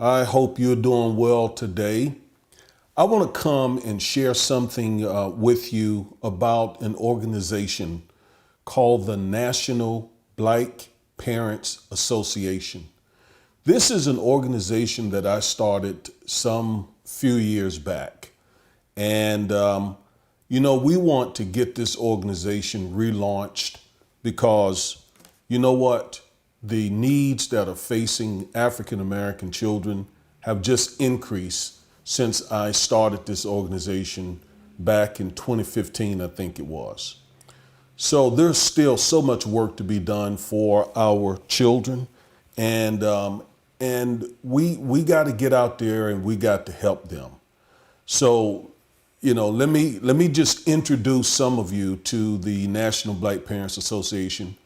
I hope you're doing well today. I want to come and share something with you about an organization called the National Black Parents Association. This is an organization that I started some few years back. And, we want to get this organization relaunched because, you know what? The needs that are facing African American children have just increased since I started this organization back in 2015, I think it was. So there's still so much work to be done for our children, and we got to get out there and we got to help them. So, let me just introduce some of you to the National Black Parents Association,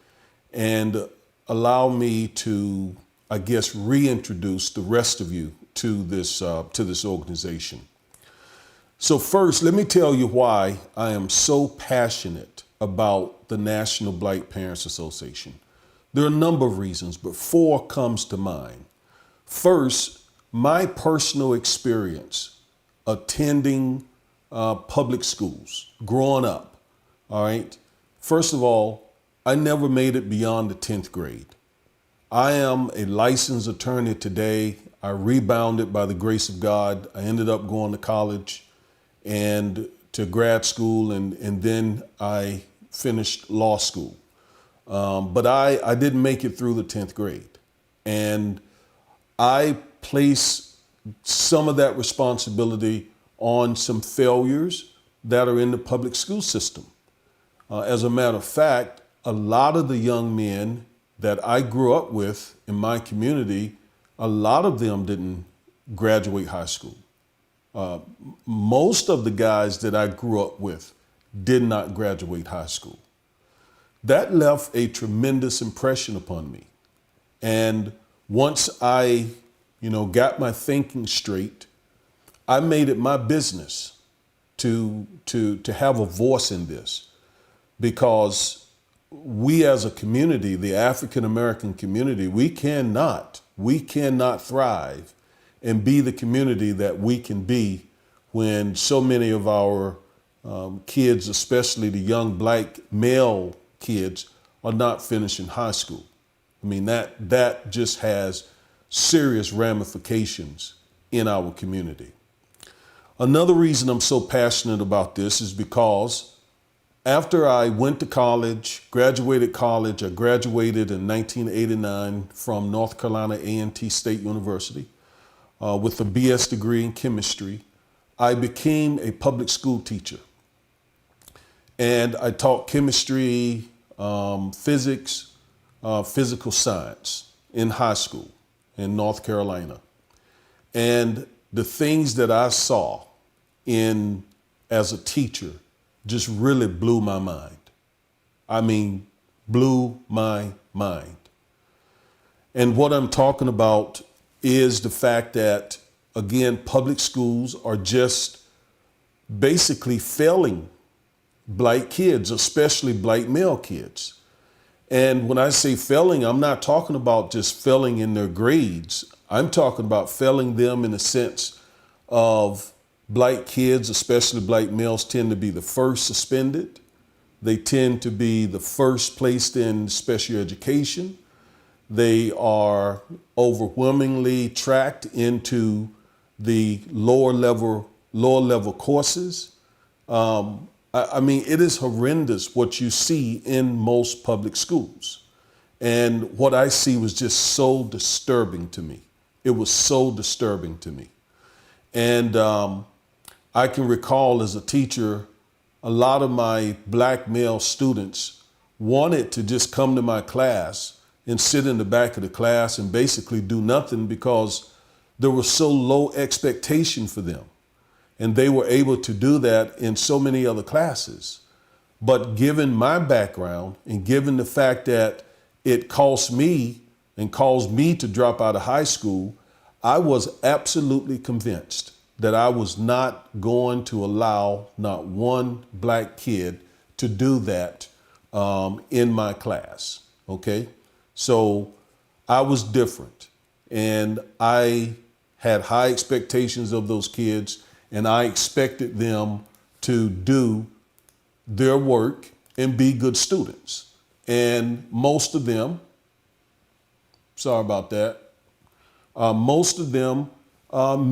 and allow me to, I guess, reintroduce the rest of you to this organization. So first, let me tell you why I am so passionate about the National Black Parents Association. There are a number of reasons, but four comes to mind. First, my personal experience attending public schools, growing up, all right? First of all, I never made it beyond the 10th grade. I am a licensed attorney today. I rebounded by the grace of God. I ended up going to college and to grad school, and then I finished law school. But I didn't make it through the 10th grade. And I place some of that responsibility on some failures that are in the public school system. As a matter of fact, a lot of the young men that I grew up with in my community, a lot of them didn't graduate high school. Most of the guys that I grew up with did not graduate high school. That left a tremendous impression upon me. And once I, got my thinking straight, I made it my business to have a voice in this, because we as a community, the African American community, we cannot thrive and be the community that we can be when so many of our kids, especially the young black male kids, are not finishing high school. I mean, that just has serious ramifications in our community. Another reason I'm so passionate about this is because after I went to college, graduated college, I graduated in 1989 from North Carolina A&T State University with a BS degree in chemistry. I became a public school teacher. And I taught chemistry, physics, physical science in high school in North Carolina. And the things that I saw as a teacher just really blew my mind. I mean, blew my mind. And what I'm talking about is the fact that, again, public schools are just basically failing black kids, especially black male kids. And when I say failing, I'm not talking about just failing in their grades. I'm talking about failing them in the sense of black kids, especially black males, tend to be the first suspended. They tend to be the first placed in special education. They are overwhelmingly tracked into the lower level courses. I mean, it is horrendous what you see in most public schools. And what I see was just so disturbing to me. It was so disturbing to me. And I can recall as a teacher, a lot of my black male students wanted to just come to my class and sit in the back of the class and basically do nothing because there was so low expectation for them. And they were able to do that in so many other classes. But given my background and given the fact that it cost me and caused me to drop out of high school, I was absolutely convinced that I was not going to allow not one black kid to do that in my class, okay? So I was different, and I had high expectations of those kids, and I expected them to do their work and be good students. And most of them, sorry about that, most of them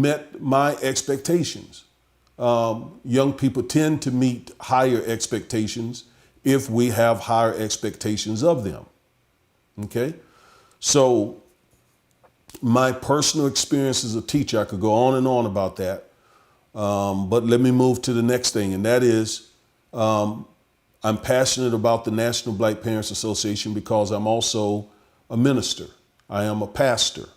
met my expectations. Young people tend to meet higher expectations if we have higher expectations of them. Okay? So my personal experience as a teacher, I could go on and on about that. But let me move to the next thing, and that is I'm passionate about the National Black Parents Association because I'm also a minister. I am a pastor.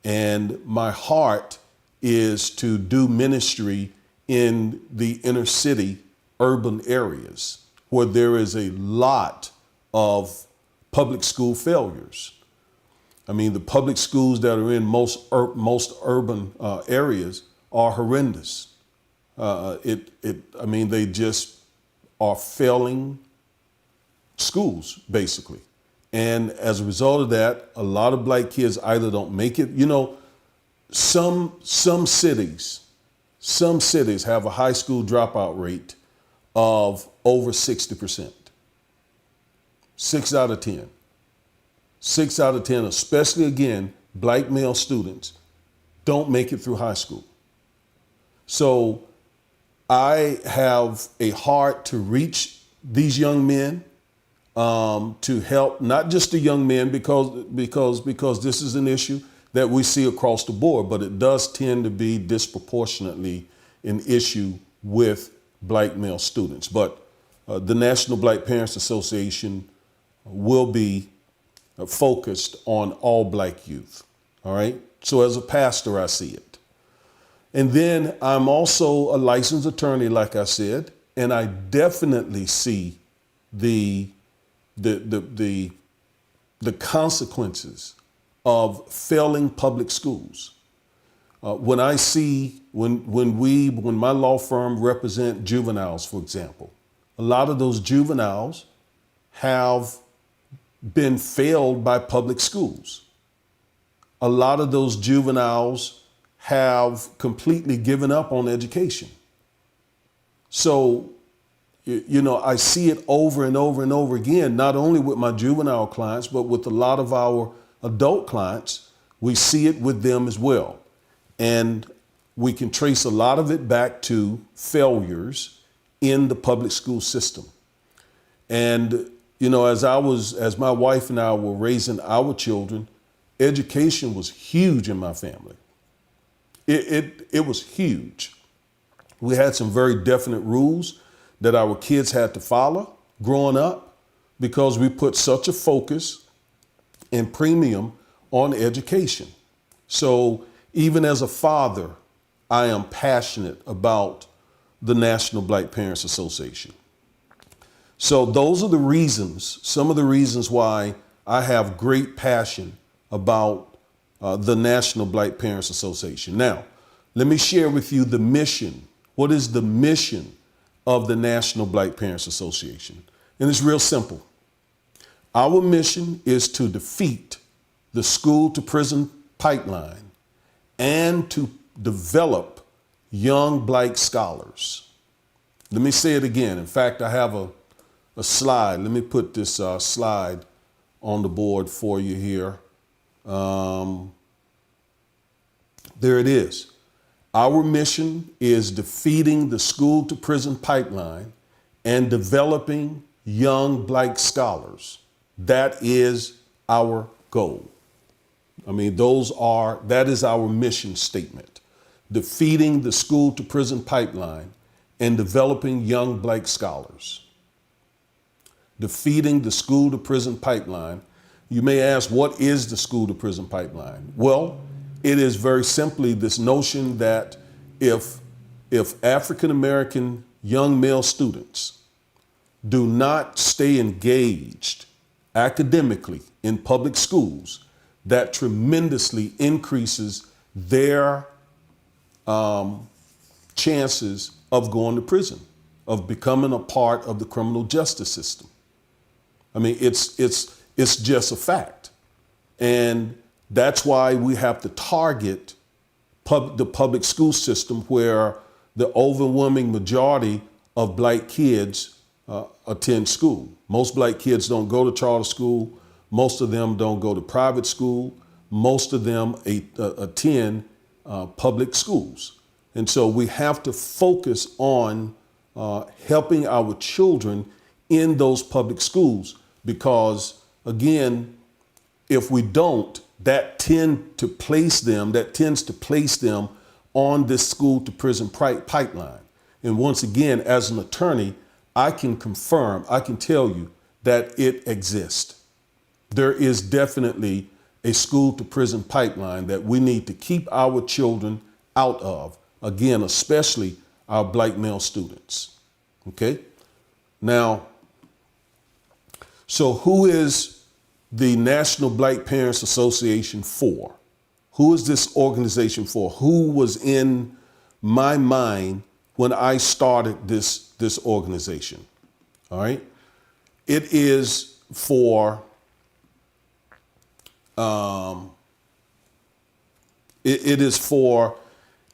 And my heart is to do ministry in the inner city, urban areas where there is a lot of public school failures. I mean, the public schools that are in most urban areas are horrendous. They just are failing schools, basically. And as a result of that, a lot of black kids either don't make it. You know, some cities have a high school dropout rate of over 60%. 6 out of 10. 6 out of 10, especially again, black male students, don't make it through high school. So I have a heart to reach these young men, to help not just the young men because this is an issue that we see across the board, but it does tend to be disproportionately an issue with black male students. But the National Black Parents Association will be focused on all black youth. All right. So as a pastor, I see it. And then I'm also a licensed attorney, like I said, and I definitely see the consequences of failing public schools. When my law firm represent juveniles, for example, a lot of those juveniles have been failed by public schools. A lot of those juveniles have completely given up on education. So, I see it over and over and over again, not only with my juvenile clients, but with a lot of our adult clients. We see it with them as well. And we can trace a lot of it back to failures in the public school system. And, as my wife and I were raising our children, education was huge in my family. It was huge. We had some very definite rules that our kids had to follow growing up because we put such a focus and premium on education. So even as a father, I am passionate about the National Black Parents Association. So those are the reasons, some of the reasons why I have great passion about the National Black Parents Association. Now, let me share with you the mission. What is the mission of the National Black Parents Association? And it's real simple. Our mission is to defeat the school to prison pipeline and to develop young black scholars. Let me say it again. In fact, I have a slide. Let me put this slide on the board for you here. There it is. Our mission is defeating the school to prison pipeline and developing young black scholars. That is our goal. That is our mission statement. Defeating the school to prison pipeline and developing young black scholars. Defeating the school to prison pipeline. You may ask, what is the school to prison pipeline? Well, it is very simply this notion that if African-American young male students do not stay engaged academically in public schools, that tremendously increases their chances of going to prison, of becoming a part of the criminal justice system. It's just a fact. And that's why we have to target the public school system where the overwhelming majority of black kids attend school. Most black kids don't go to charter school. Most of them don't go to private school. Most of them attend public schools. And so we have to focus on helping our children in those public schools because, again, if we don't, that tends to place them on this school to prison pipeline. And once again, as an attorney, I can tell you that it exists. There is definitely a school to prison pipeline that we need to keep our children out of, again, especially our black male students. Okay? Now, so who is the National Black Parents Association for? Who is this organization for? Who was in my mind when I started this organization? All right. It is for it is for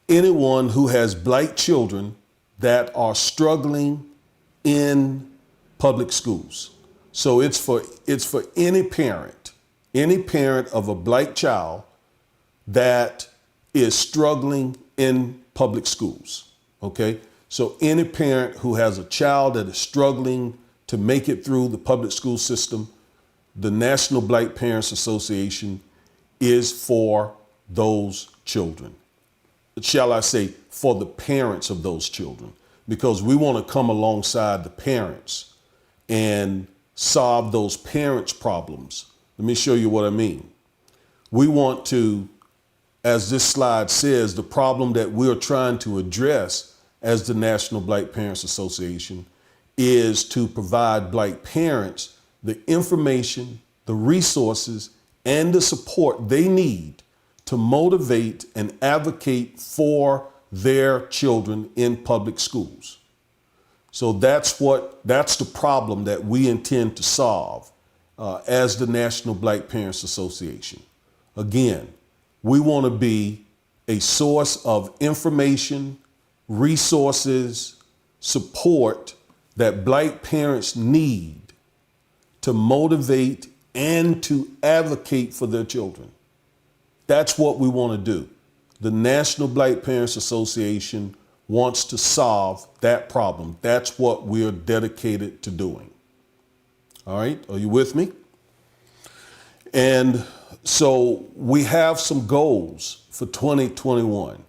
anyone who has black children that are struggling in public schools. So it's for any parent of a black child that is struggling in public schools. Okay? So any parent who has a child that is struggling to make it through the public school system, the National Black Parents Association is for those children. Shall I say, for the parents of those children, because we want to come alongside the parents and solve those parents' problems. Let me show you what I mean. We want to, as this slide says, the problem that we're trying to address as the National Black Parents Association is to provide black parents the information, the resources, and the support they need to motivate and advocate for their children in public schools. So that's the problem that we intend to solve as the National Black Parents Association. Again, we want to be a source of information, resources, support that black parents need to motivate and to advocate for their children. That's what we want to do. The National Black Parents Association wants to solve that problem. That's what we're dedicated to doing. All right, are you with me? And so we have some goals for 2021.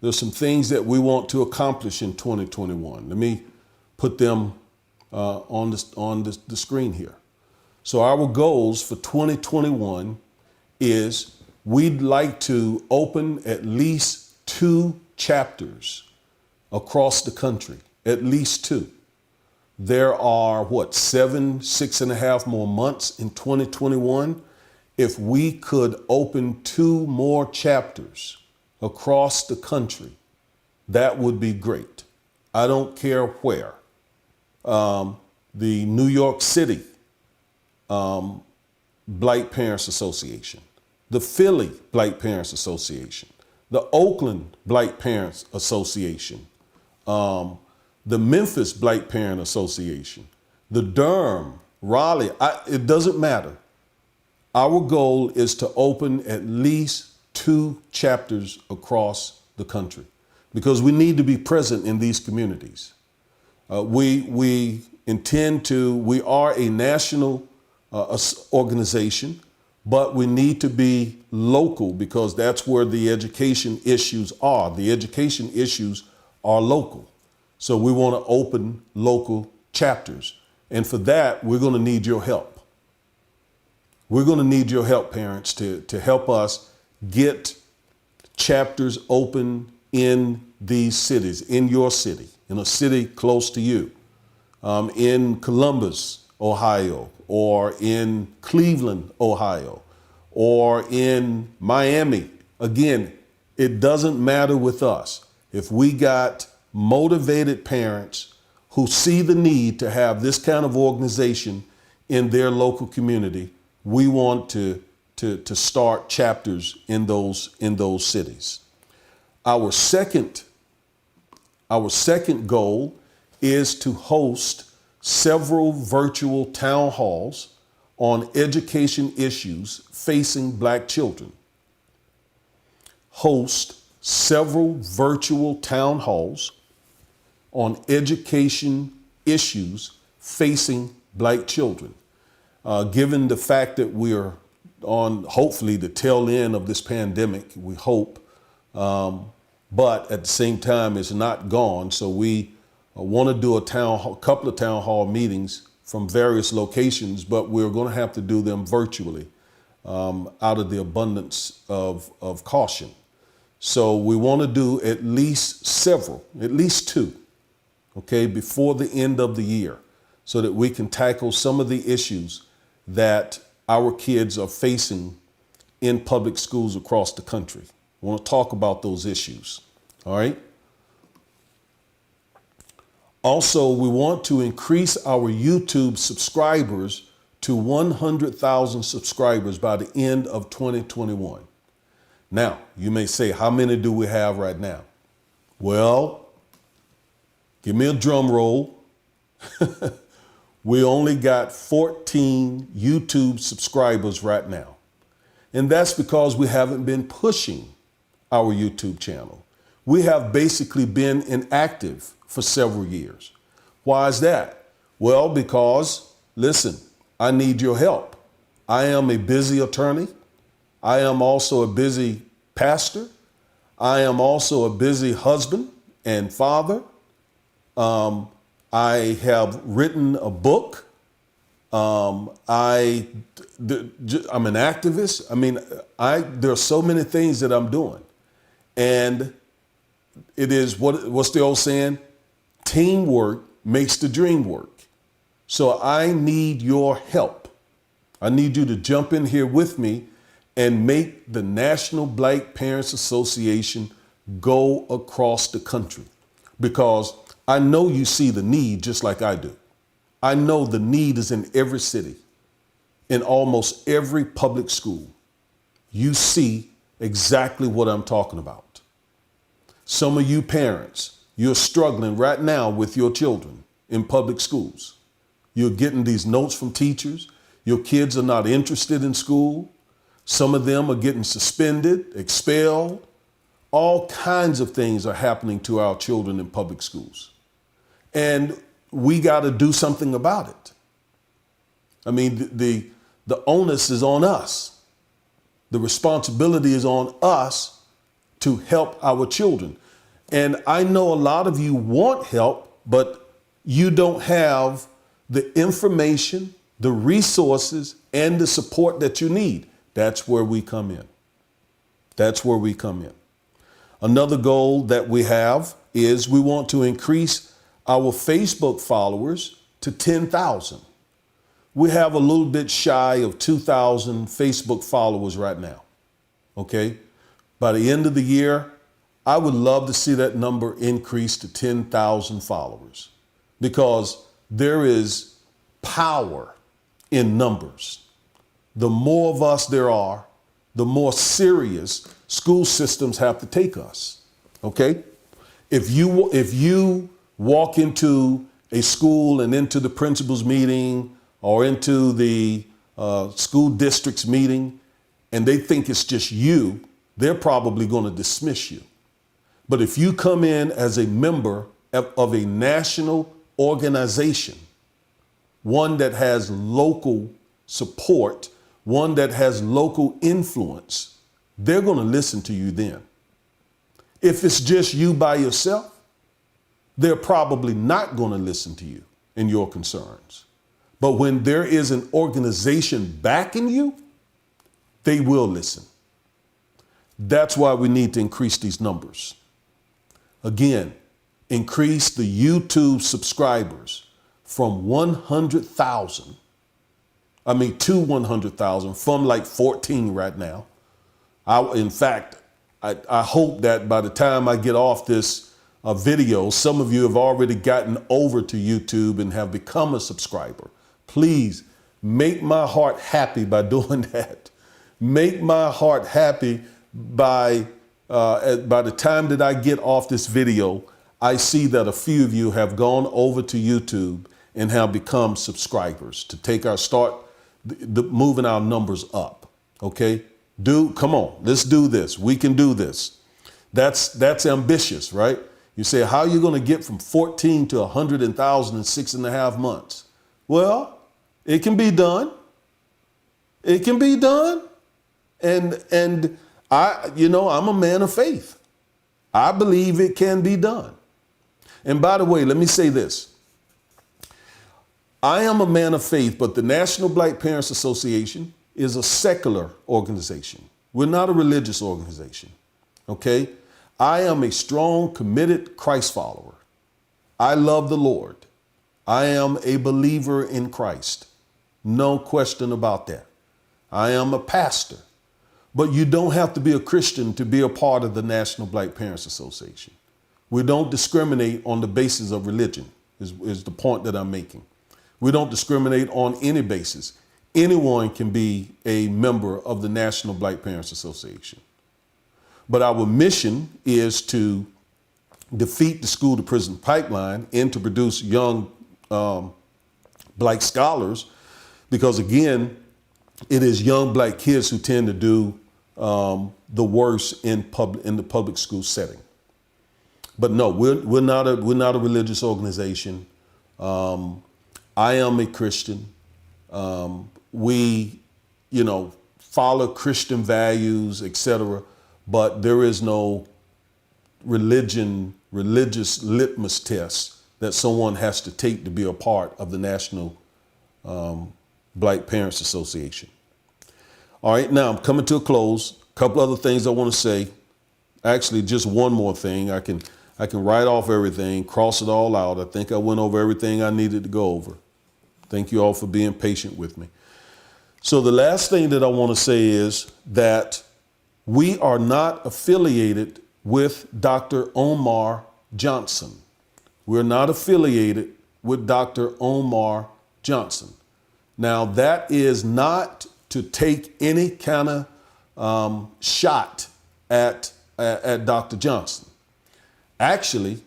There's some things that we want to accomplish in 2021. Let me put them on the screen here. So our goals for 2021 is we'd like to open at least 2 chapters across the country, at least 2. There are, 6.5 more months in 2021. If we could open 2 more chapters across the country, that would be great. I don't care where. The New York City Black Parents Association, the Philly Black Parents Association, the Oakland Black Parents Association, the Memphis Black Parent Association, the Durham, Raleigh, it doesn't matter. Our goal is to open at least 2 chapters across the country because we need to be present in these communities. We are a national organization, but we need to be local because that's where the education issues are. The education issues are local. So we want to open local chapters. And for that, we're going to need your help. We're going to need your help, parents, to help us get chapters open in these cities, in your city, in a city close to you, in Columbus, Ohio, or in Cleveland, Ohio, or in Miami. Again, it doesn't matter with us. If we got motivated parents who see the need to have this kind of organization in their local community, we want to start chapters in those cities. Our second goal is to host several virtual town halls on education issues facing Black children. Host several virtual town halls on education issues facing Black children. Given the fact that we're on, hopefully, the tail end of this pandemic, we hope, but at the same time, it's not gone. So we want to do a couple of town hall meetings from various locations, but we're going to have to do them virtually out of the abundance of caution. So we want to do at least two, okay, before the end of the year, so that we can tackle some of the issues that our kids are facing in public schools across the country. I want to talk about those issues, all right? Also, we want to increase our YouTube subscribers to 100,000 subscribers by the end of 2021. Now, you may say, how many do we have right now? Well, give me a drum roll. We only got 14 YouTube subscribers right now. And that's because we haven't been pushing our YouTube channel. We have basically been inactive for several years. Why is that? Well, because, listen, I need your help. I am a busy attorney. I am also a busy pastor. I am also a busy husband and father. I have written a book. I'm an activist. I mean, there are so many things that I'm doing. And it is, what's the old saying? Teamwork makes the dream work. So I need your help. I need you to jump in here with me and make the National Black Parents Association go across the country, because I know you see the need just like I do. I know the need is in every city, in almost every public school. You see exactly what I'm talking about. Some of you parents, you're struggling right now with your children in public schools. You're getting these notes from teachers. Your kids are not interested in school. Some of them are getting suspended, expelled. All kinds of things are happening to our children in public schools. And we got to do something about it. I mean, the onus is on us. The responsibility is on us to help our children. And I know a lot of you want help, but you don't have the information, the resources, and the support that you need. That's where we come in. That's where we come in. Another goal that we have is we want to increase our Facebook followers to 10,000. We have a little bit shy of 2,000 Facebook followers right now. Okay. By the end of the year, I would love to see that number increase to 10,000 followers, because there is power in numbers. The more of us there are, the more serious school systems have to take us. Okay. If you walk into a school and into the principal's meeting or into the school district's meeting, and they think it's just you, they're probably going to dismiss you. But if you come in as a member of a national organization, one that has local support, one that has local influence, they're going to listen to you then. If it's just you by yourself, they're probably not going to listen to you and your concerns. But when there is an organization backing you, they will listen. That's why we need to increase these numbers. Again, increase the YouTube subscribers from 100,000, to 100,000, from like 14 right now. In fact, I hope that by the time I get off this video, some of you have already gotten over to YouTube and have become a subscriber. Please make my heart happy by doing that. Make my heart happy by by the time that I get off this video, I see that a few of you have gone over to YouTube and have become subscribers to take our start moving our numbers up. Okay, come on, let's do this. We can do this. That's ambitious, right? You say, how are you going to get from 14 to 100,000 in 6.5 months? Well, it can be done. It can be done. And I'm a man of faith. I believe it can be done. And by the way, let me say this. I am a man of faith, but the National Black Parents Association is a secular organization. We're not a religious organization, okay? I am a strong, committed Christ follower. I love the Lord. I am a believer in Christ. No question about that. I am a pastor. But you don't have to be a Christian to be a part of the National Black Parents Association. We don't discriminate on the basis of religion, is the point that I'm making. We don't discriminate on any basis. Anyone can be a member of the National Black Parents Association. But our mission is to defeat the school to prison pipeline and to produce young black scholars, because again, it is young black kids who tend to do the worst in the public school setting. But no, we're not a religious organization. I am a Christian. We, follow Christian values, etc. But there is no religious litmus test that someone has to take to be a part of the National Black Parents Association. All right, now I'm coming to a close. A couple other things I want to say. Actually, just one more thing. I can write off everything, cross it all out. I think I went over everything I needed to go over. Thank you all for being patient with me. So the last thing that I want to say is that we are not affiliated with Dr. Omar Johnson. We're not affiliated with Dr. Omar Johnson. Now, that is not to take any kind of shot at Dr. Johnson. Actually,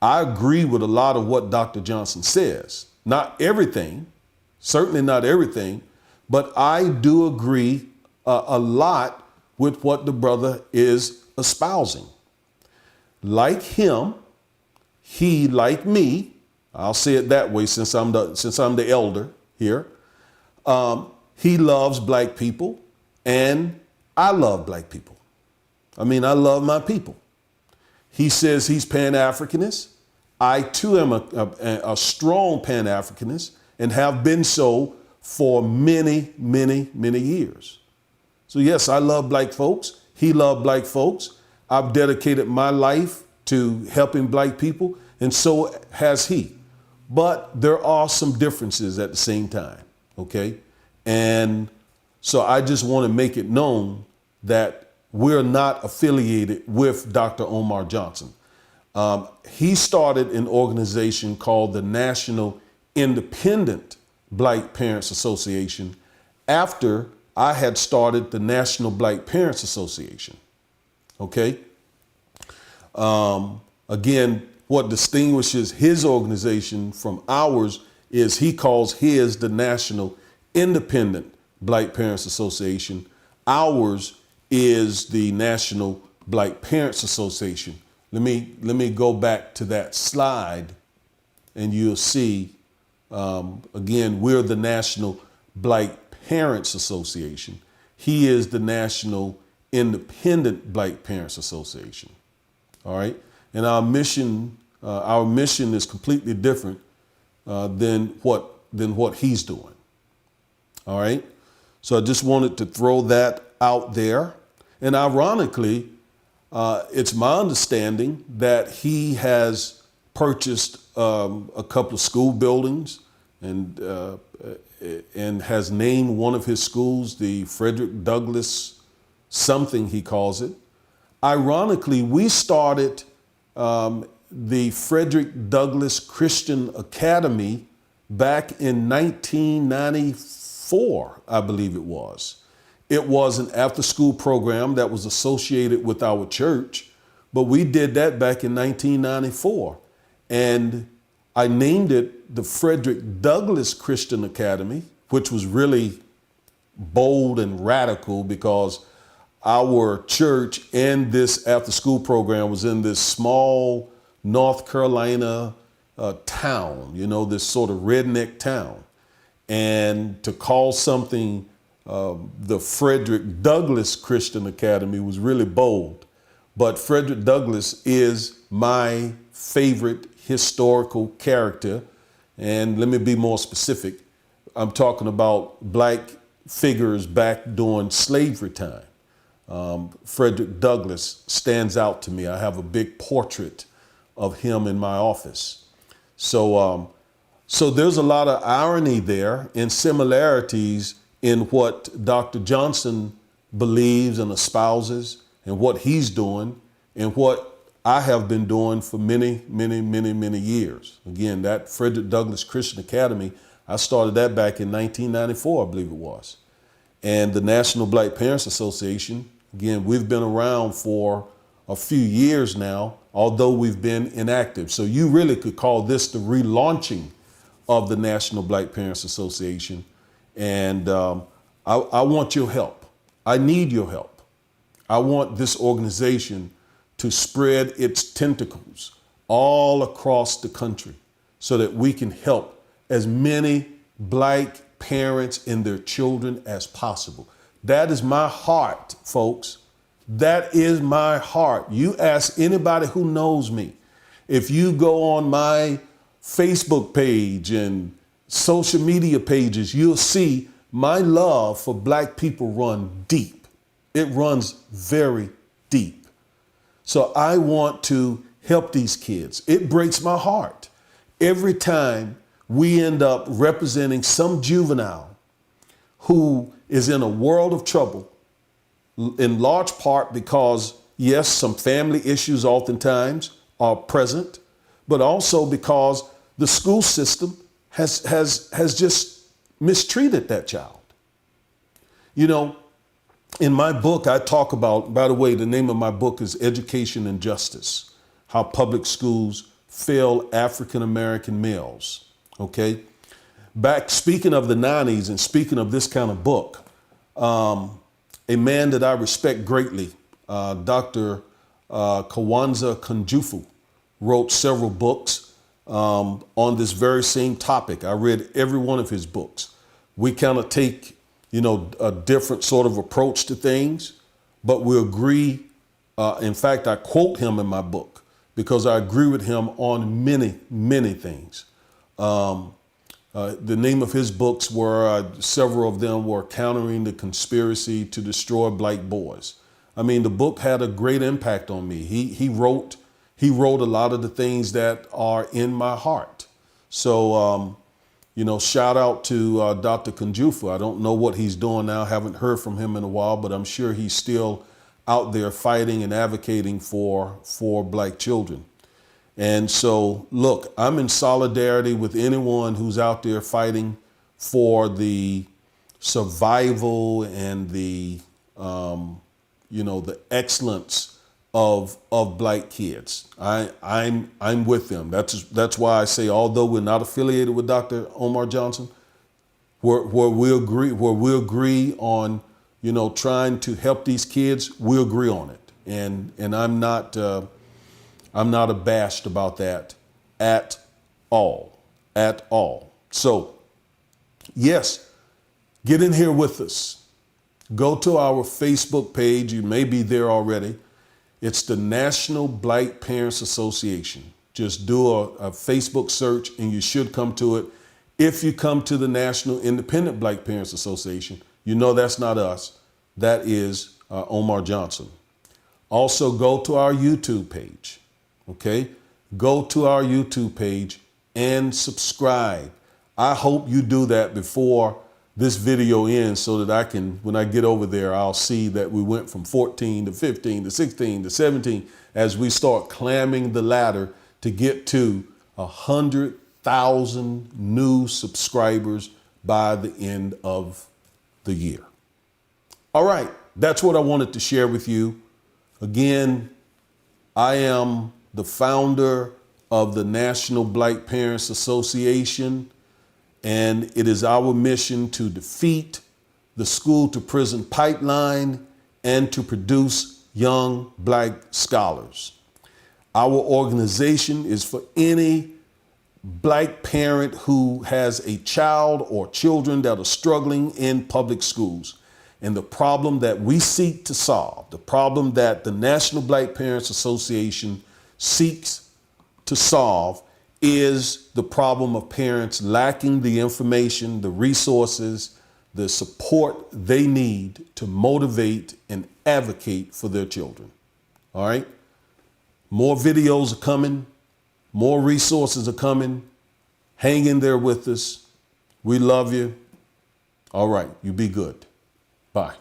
I agree with a lot of what Dr. Johnson says. Not everything, certainly not everything, but I do agree a lot with what the brother is espousing. Like him, he, like me, I'll say it that way since I'm the elder here, he loves black people and I love black people. I mean, I love my people. He says he's Pan-Africanist. I too am a strong Pan-Africanist and have been so for many, many, many years. So yes, I love black folks. He loved black folks. I've dedicated my life to helping black people, and so has he. But there are some differences at the same time, okay? And so I just want to make it known that we're not affiliated with Dr. Omar Johnson. He started an organization called the National Independent Black Parents Association after I had started the National Black Parents Association. Okay. Again, what distinguishes his organization from ours is he calls his the National Independent Black Parents Association. Ours is the National Black Parents Association. Let me go back to that slide and you'll see, again, we're the National Black Parents Association. He is the National Independent Black Parents Association. All right. And our mission is completely different than what he's doing. All right. So I just wanted to throw that out there. And ironically, it's my understanding that he has purchased a couple of school buildings and has named one of his schools the Frederick Douglass something, he calls it. Ironically, we started the Frederick Douglass Christian Academy back in 1994, I believe it was. It was an after-school program that was associated with our church, but we did that back in 1994. And I named it the Frederick Douglass Christian Academy, which was really bold and radical because our church and this after-school program was in this small North Carolina town, this sort of redneck town. And to call something the Frederick Douglass Christian Academy was really bold. But Frederick Douglass is my favorite historical character. And let me be more specific. I'm talking about black figures back during slavery time. Frederick Douglass stands out to me. I have a big portrait of him in my office. So there's a lot of irony there and similarities in what Dr. Johnson believes and espouses and what he's doing and what I have been doing for many, many, many, many years. Again, that Frederick Douglass Christian Academy, I started that back in 1994, I believe it was. And the National Black Parents Association, again, we've been around for a few years now, although we've been inactive. So you really could call this the relaunching of the National Black Parents Association. And I want your help. I need your help. I want this organization to spread its tentacles all across the country so that we can help as many black parents and their children as possible. That is my heart, folks. That is my heart. You ask anybody who knows me. If you go on my Facebook page and social media pages, you'll see my love for black people run deep. It runs very deep. So I want to help these kids. It breaks my heart every time we end up representing some juvenile who is in a world of trouble, in large part because, yes, some family issues oftentimes are present, but also because the school system has just mistreated that child. In my book, I talk about, by the way, the name of my book is Education and Justice, How Public Schools Fail African-American Males, okay? Back, speaking of the 90s and speaking of this kind of book, a man that I respect greatly, Dr. Kawanza Kunjufu, wrote several books on this very same topic. I read every one of his books. We kind of take, a different sort of approach to things, but we agree. In fact, I quote him in my book because I agree with him on many, many things. The name of his books were, several of them were Countering the Conspiracy to Destroy Black Boys. I mean, the book had a great impact on me. He wrote a lot of the things that are in my heart. So, shout out to Dr. Kunjufu. I don't know what he's doing now. Haven't heard from him in a while, but I'm sure he's still out there fighting and advocating for black children. And so, look, I'm in solidarity with anyone who's out there fighting for the survival and the excellence of black kids. I'm with them. That's why I say, although we're not affiliated with Dr. Omar Johnson, where we agree on trying to help these kids, we agree on it. And I'm not abashed about that at all. So, yes, get in here with us. Go to our Facebook page. You may be there already. It's the National Black Parents Association. Just do a Facebook search and you should come to it. If you come to the National Independent Black Parents Association, that's not us. That is Omar Johnson. Also, go to our YouTube page. Okay? Go to our YouTube page and subscribe. I hope you do that before this video ends so that I can, when I get over there, I'll see that we went from 14 to 15 to 16 to 17 as we start climbing the ladder to get to 100,000 new subscribers by the end of the year. All right, that's what I wanted to share with you. Again, I am the founder of the National Black Parents Association, and it is our mission to defeat the school to prison pipeline and to produce young black scholars. Our organization is for any black parent who has a child or children that are struggling in public schools. And the problem that we seek to solve, the problem that the National Black Parents Association seeks to solve, is the problem of parents lacking the information, the resources, the support they need to motivate and advocate for their children. All right? More videos are coming. More resources are coming. Hang in there with us. We love you. All right, you be good. Bye.